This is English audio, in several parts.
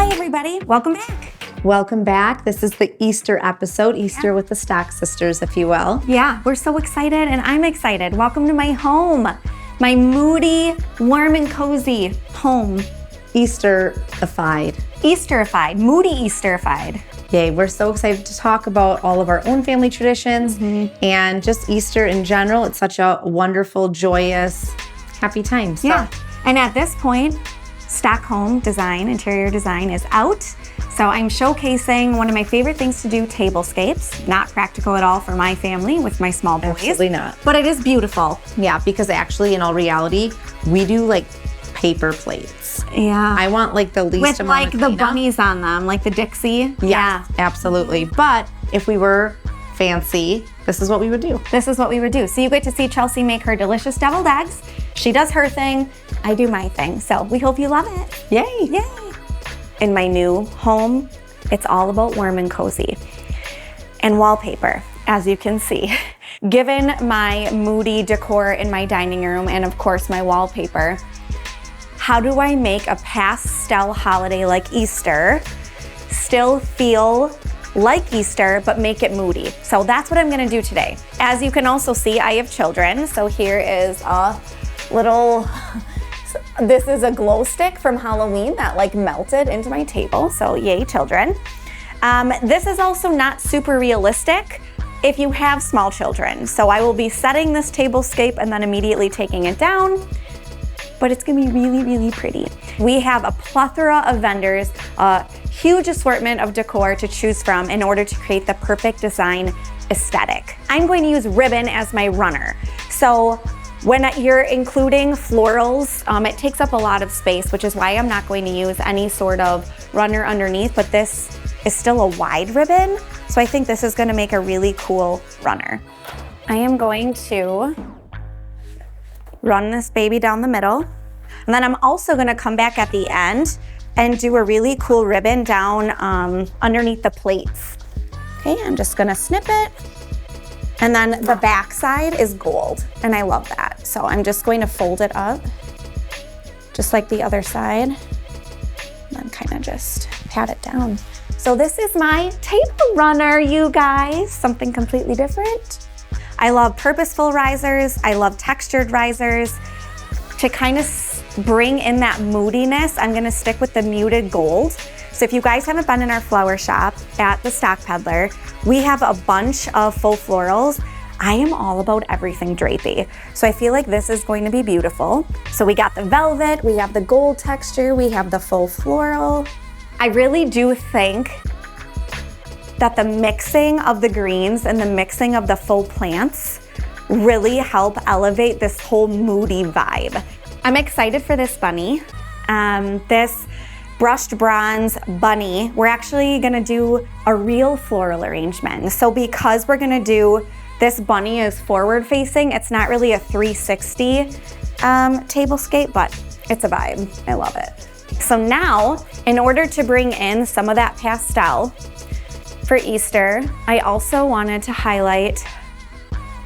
Hey everybody, welcome back. Welcome back. This is the Easter episode, Easter with the Stock Sisters, if you will. Yeah, we're so excited and I'm excited. Welcome to my home, my moody, warm and cozy home. Easter-ified. Easter-ified, moody Easter-ified. Yay, we're so excited to talk about all of our own family traditions and just Easter in general. It's such a wonderful, joyous, happy time. So. Yeah, and at this point, Stockholm design, interior design is out. So I'm showcasing one of my favorite things to do, tablescapes. Not practical at all for my family with my small boys. Absolutely not. But it is beautiful. Yeah, because actually in all reality, we do like paper plates. Yeah. I want like the least with amount like of the cleanup. bunnies on them, like the Dixie. Yeah, absolutely. But if we were fancy, this is what we would do. This is what we would do. So you get to see Chelsea make her delicious deviled eggs. She does her thing, I do my thing. So we hope you love it. Yay. Yay. In my new home, it's all about warm and cozy. And wallpaper, as you can see. Given my moody decor in my dining room and of course my wallpaper, how do I make a pastel holiday like Easter still feel like Easter, but make it moody? So that's what I'm gonna do today. As you can also see, I have children. So here is a little, this is a glow stick from Halloween that like melted into my table. So yay, children. This is also not super realistic if you have small children. So I will be setting this tablescape and then immediately taking it down, but it's gonna be really, really pretty. We have a plethora of vendors, a huge assortment of decor to choose from in order to create the perfect design aesthetic. I'm going to use ribbon as my runner. So when you're including florals, it takes up a lot of space, which is why I'm not going to use any sort of runner underneath, but this is still a wide ribbon. So I think this is gonna make a really cool runner. I am going to run this baby down the middle. And then I'm also gonna come back at the end and do a really cool ribbon down underneath the plates. Okay, I'm just gonna snip it. And then the back side is gold, and I love that. So I'm just going to fold it up, just like the other side, and then kind of just pat it down. So this is my table runner, you guys. Something completely different. I love purposeful risers. I love textured risers. To kind of bring in that moodiness, I'm gonna stick with the muted gold. So if you guys haven't been in our flower shop at the Stock Peddler, we have a bunch of faux florals. I am all about everything drapey. So I feel like this is going to be beautiful. So we got the velvet, we have the gold texture, we have the faux floral. I really do think that the mixing of the greens and the mixing of the faux plants really help elevate this whole moody vibe. I'm excited for this bunny. This brushed bronze bunny, we're actually gonna do a real floral arrangement. So because we're gonna do this bunny is forward facing, it's not really a 360 tablescape, but it's a vibe, I love it. So now, in order to bring in some of that pastel for Easter, I also wanted to highlight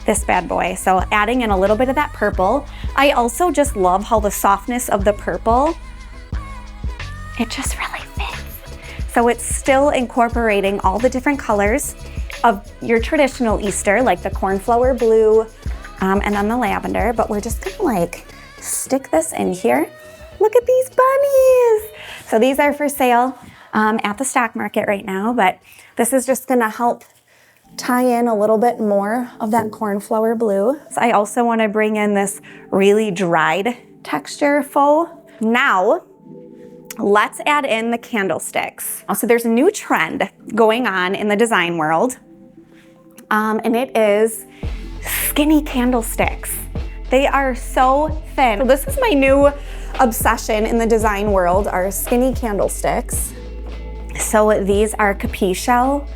this bad boy. So adding in a little bit of that purple. I also just love how the softness of the purple, it just really fits. So it's still incorporating all the different colors of your traditional Easter, like the cornflower blue and then the lavender, but we're just gonna like stick this in here. Look at these bunnies. So these are for sale at the stock market right now, but this is just gonna help tie in a little bit more of that cornflower blue. So I also wanna bring in this really dried texture faux. Now, let's add in the candlesticks. So there's a new trend going on in the design world, and it is skinny candlesticks. They are so thin. So this is my new obsession in the design world, are skinny candlesticks. So these are capiche shell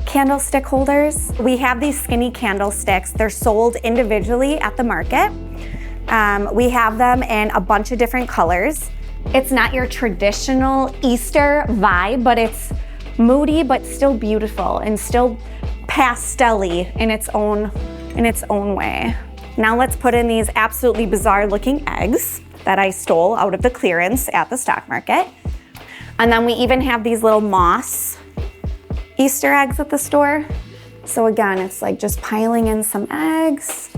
candlestick holders. We have these skinny candlesticks. They're sold individually at the market. We have them in a bunch of different colors. It's not your traditional Easter vibe, but it's moody, but still beautiful and still pastel-y in its own way. Now let's put in these absolutely bizarre looking eggs that I stole out of the clearance at the stock market. And then we even have these little moss Easter eggs at the store. So again, it's like just piling in some eggs.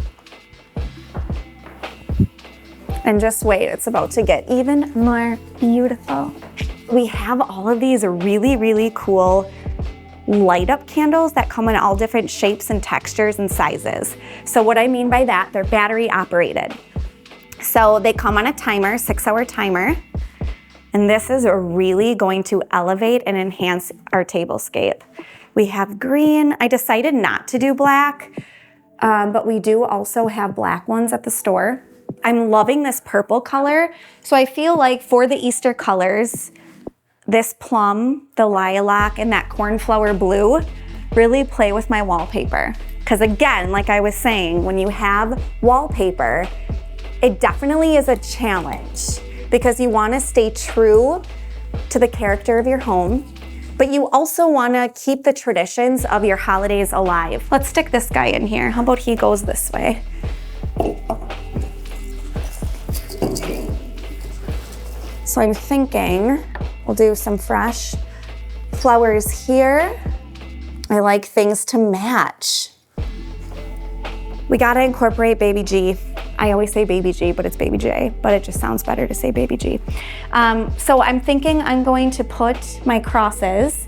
And just wait, it's about to get even more beautiful. We have all of these really, really cool light up candles that come in all different shapes and textures and sizes. So what I mean by that, they're battery operated. So they come on a timer, 6-hour timer. And this is really going to elevate and enhance our tablescape. We have green. I decided not to do black, but we do also have black ones at the store. I'm loving this purple color. So I feel like for the Easter colors, this plum, the lilac, and that cornflower blue really play with my wallpaper. Because again, like I was saying, when you have wallpaper, it definitely is a challenge because you want to stay true to the character of your home, but you also want to keep the traditions of your holidays alive. Let's stick this guy in here. How about he goes this way? So I'm thinking we'll do some fresh flowers here. I like things to match. We gotta incorporate baby G. I always say baby G, but it's baby J, but it just sounds better to say baby G. So I'm thinking I'm going to put my crosses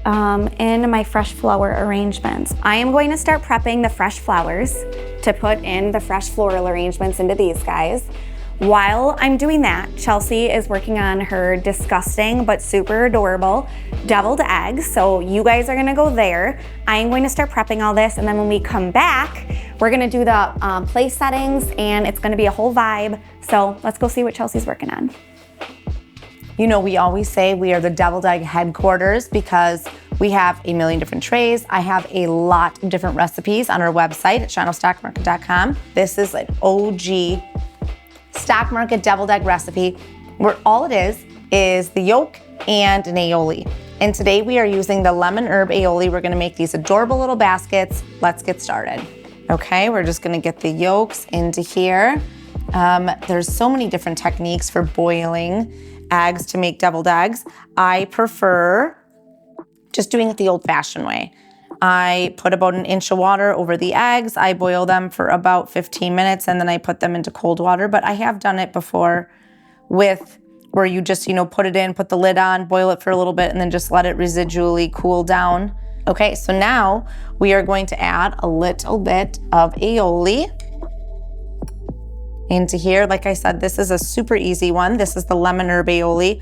in my fresh flower arrangements. I am going to start prepping the fresh flowers to put in the fresh floral arrangements into these guys. While I'm doing that, Chelsea is working on her disgusting but super adorable deviled eggs. So you guys are gonna go there. I am going to start prepping all this, and then when we come back, we're gonna do the place settings, and it's gonna be a whole vibe. So let's go see what Chelsea's working on. You know, we always say we are the deviled egg headquarters because we have a million different trays. I have a lot of different recipes on our website at shinostockmarket.com. This is an OG stock market deviled egg recipe where all it is the yolk and an aioli. And today we are using the lemon herb aioli. We're gonna make these adorable little baskets. Let's get started. Okay, we're just gonna get the yolks into here. There's so many different techniques for boiling eggs to make deviled eggs. I prefer just doing it the old-fashioned way. I put about an inch of water over the eggs. I boil them for about 15 minutes and then I put them into cold water. But I have done it before with where you just, put it in, put the lid on, boil it for a little bit, and then just let it residually cool down. Okay, so now we are going to add a little bit of aioli into here. Like I said, this is a super easy one. This is the lemon herb aioli.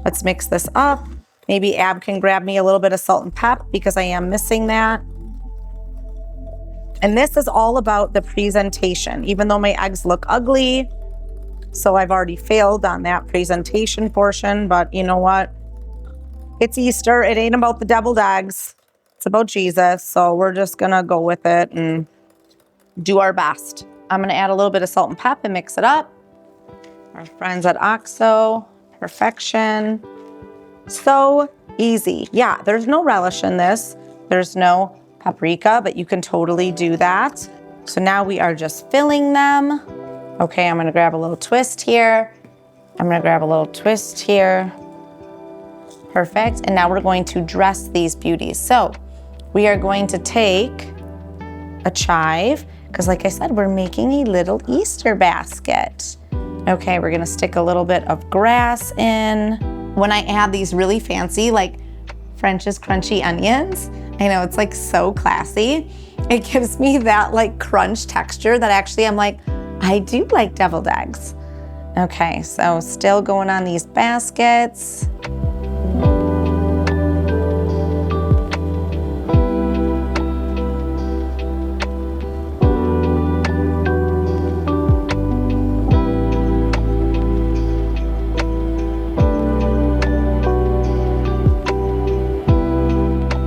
Let's mix this up. Maybe Ab can grab me a little bit of salt and pep because I am missing that. And this is all about the presentation, even though my eggs look ugly. So I've already failed on that presentation portion, but you know what? It's Easter. It ain't about the deviled eggs. It's about Jesus. So we're just gonna go with it and do our best. I'm gonna add a little bit of salt and pep and mix it up. Our friends at OXO, perfection. So easy. Yeah, there's no relish in this. There's no paprika, but you can totally do that. So now we are just filling them. Okay, I'm gonna grab a little twist here. I'm gonna grab a little twist here. Perfect. And now we're going to dress these beauties. So we are going to take a chive, because like I said, we're making a little Easter basket. Okay, we're gonna stick a little bit of grass in. When I add these really fancy, like French's crunchy onions, I know it's like so classy. It gives me that like crunch texture that actually I'm like, I do like deviled eggs. Okay, so still going on these baskets.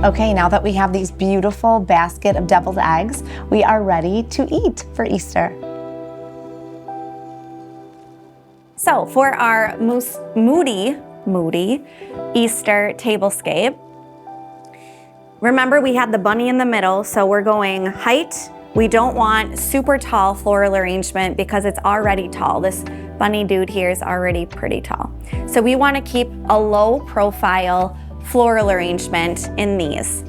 Okay, now that we have these beautiful basket of deviled eggs, we are ready to eat for Easter. So for our Moody Easter Tablescape, remember we had the bunny in the middle, so we're going height. We don't want super tall floral arrangement because it's already tall. This bunny dude here is already pretty tall. So we want to keep a low profile floral arrangement in these.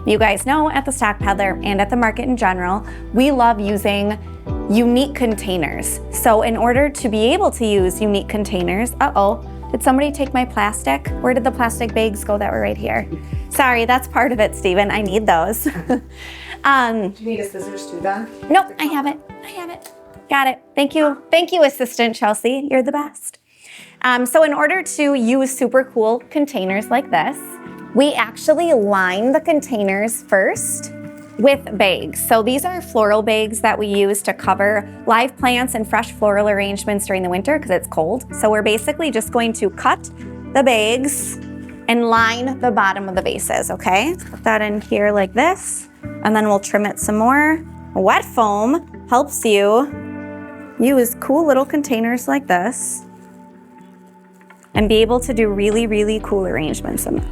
You guys know at the Stock Peddler and at the market in general, we love using unique containers. So in order to be able to use unique containers, did somebody take my plastic? Where did the plastic bags go that were right here? Sorry, that's part of it, Steven. I need those. Do you need a scissors too, then? Nope, I have it. Got it. Thank you. Thank you, Assistant Chelsea. You're the best. So in order to use super cool containers like this, we actually line the containers first with bags. So these are floral bags that we use to cover live plants and fresh floral arrangements during the winter because it's cold. So we're basically just going to cut the bags and line the bottom of the vases, okay? Put that in here like this, and then we'll trim it some more. Wet foam helps you use cool little containers like this and be able to do really, really cool arrangements in them.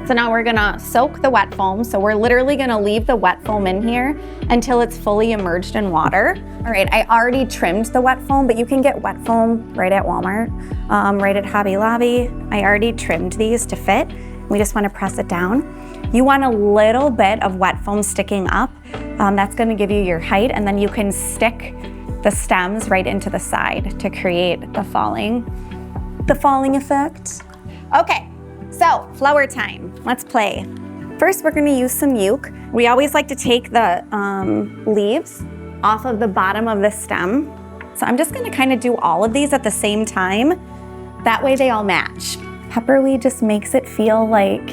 So now we're gonna soak the wet foam. So we're literally gonna leave the wet foam in here until it's fully immersed in water. All right, I already trimmed the wet foam, but you can get wet foam right at Walmart, right at Hobby Lobby. I already trimmed these to fit. We just wanna press it down. You want a little bit of wet foam sticking up. That's gonna give you your height, and then you can stick the stems right into the side to create the falling effect. Okay. So, flower time. Let's play. First, we're gonna use some muke. We always like to take the leaves off of the bottom of the stem. So I'm just gonna kind of do all of these at the same time. That way they all match. Pepperweed just makes it feel like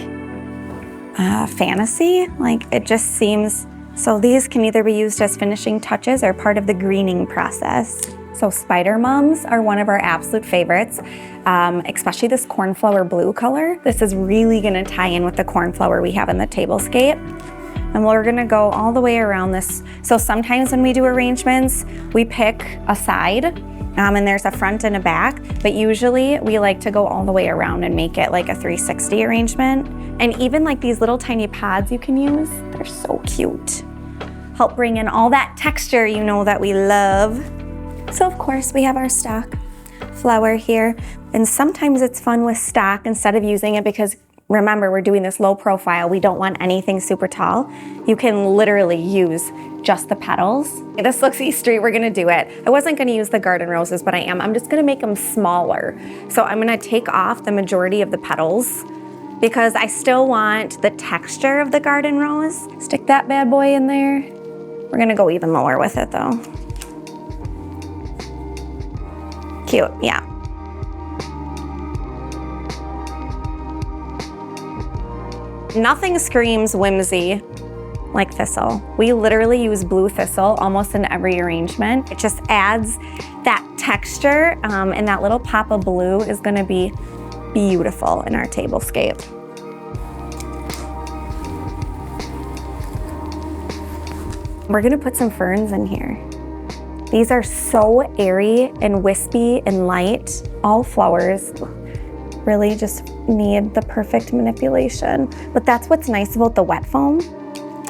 fantasy. Like it just seems, so these can either be used as finishing touches or part of the greening process. So spider mums are one of our absolute favorites, especially this cornflower blue color. This is really gonna tie in with the cornflower we have in the tablescape. And we're gonna go all the way around this. So sometimes when we do arrangements, we pick a side and there's a front and a back, but usually we like to go all the way around and make it like a 360 arrangement. And even like these little tiny pods you can use, they're so cute. Help bring in all that texture you know that we love. So of course we have our stock flower here, and sometimes it's fun with stock instead of using it because remember we're doing this low profile, we don't want anything super tall. You can literally use just the petals. This looks Eastery, we're gonna do it. I wasn't gonna use the garden roses, but I'm just gonna make them smaller. So I'm gonna take off the majority of the petals because I still want the texture of the garden rose. Stick that bad boy in there. We're gonna go even lower with it though. Cute, yeah. Nothing screams whimsy like thistle. We literally use blue thistle almost in every arrangement. It just adds that texture, and that little pop of blue is gonna be beautiful in our tablescape. We're gonna put some ferns in here. These are so airy and wispy and light. All flowers really just need the perfect manipulation. But that's what's nice about the wet foam.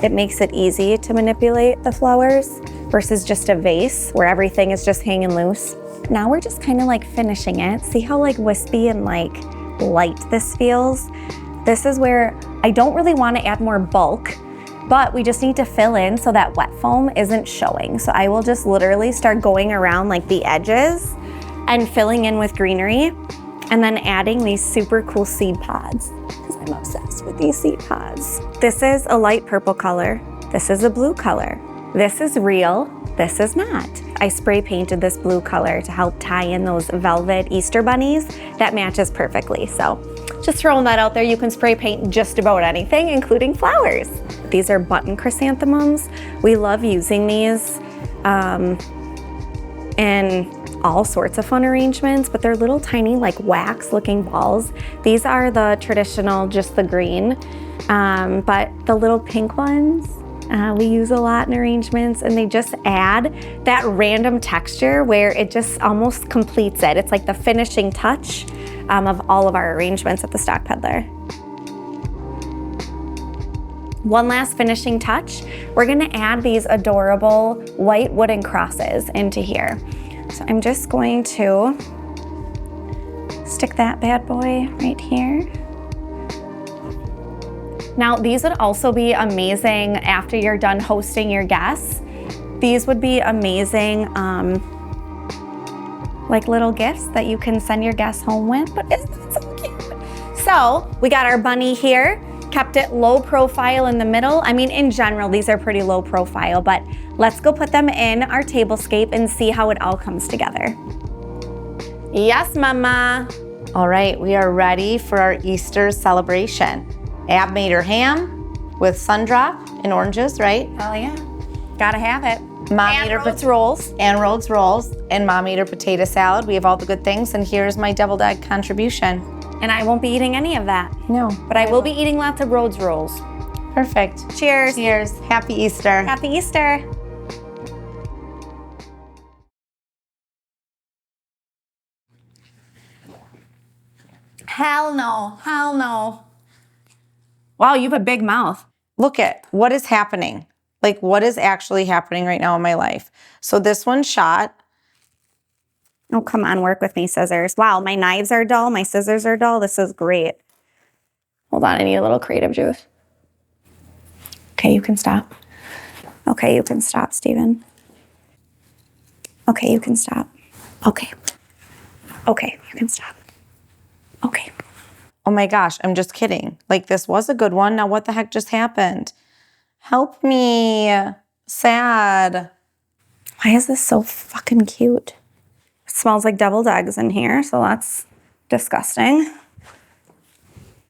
It makes it easy to manipulate the flowers versus just a vase where everything is just hanging loose. Now we're just kind of like finishing it. See how like wispy and like light this feels? This is where I don't really want to add more bulk, but we just need to fill in so that wet foam isn't showing. So I will just literally start going around like the edges and filling in with greenery and then adding these super cool seed pods because I'm obsessed with these seed pods. This is a light purple color. This is a blue color. This is real. This is not. I spray painted this blue color to help tie in those velvet Easter bunnies. That matches perfectly. So just throwing that out there, you can spray paint just about anything, including flowers. These are button chrysanthemums. We love using these in all sorts of fun arrangements, but they're little tiny like wax looking balls. These are the traditional, just the green, but the little pink ones, we use a lot in arrangements, and they just add that random texture where it just almost completes it. It's like the finishing touch of all of our arrangements at the Stock Peddler. One last finishing touch, we're gonna add these adorable white wooden crosses into here. So I'm just going to stick that bad boy right here. Now, these would also be amazing after you're done hosting your guests. These would be amazing, like little gifts that you can send your guests home with, but isn't that so cute? So we got our bunny here, kept it low profile in the middle. I mean, in general, these are pretty low profile, but let's go put them in our tablescape and see how it all comes together. Yes, mama. All right, we are ready for our Easter celebration. Ab made her ham with sundrop and oranges, right? Oh yeah, gotta have it. Mom made her rolls. And Rhodes rolls. And Mom made her potato salad. We have all the good things. And here's my deviled egg contribution. And I won't be eating any of that. No. But I will be eating lots of Rhodes rolls. Perfect. Cheers. Cheers. Happy Easter. Happy Easter. Hell no. Hell no. Wow, you have a big mouth. Look at what is happening. Like, what is actually happening right now in my life? So this one's shot. Oh, come on, work with me, scissors. Wow, my knives are dull, my scissors are dull. This is great. Hold on, I need a little creative juice. Okay, you can stop. Okay, you can stop, Steven. Okay, you can stop. Okay. Okay, you can stop. Okay. Oh my gosh, I'm just kidding. Like, this was a good one. Now what the heck just happened? Help me. Sad. Why is this so fucking cute? It smells like deviled eggs in here, so that's disgusting.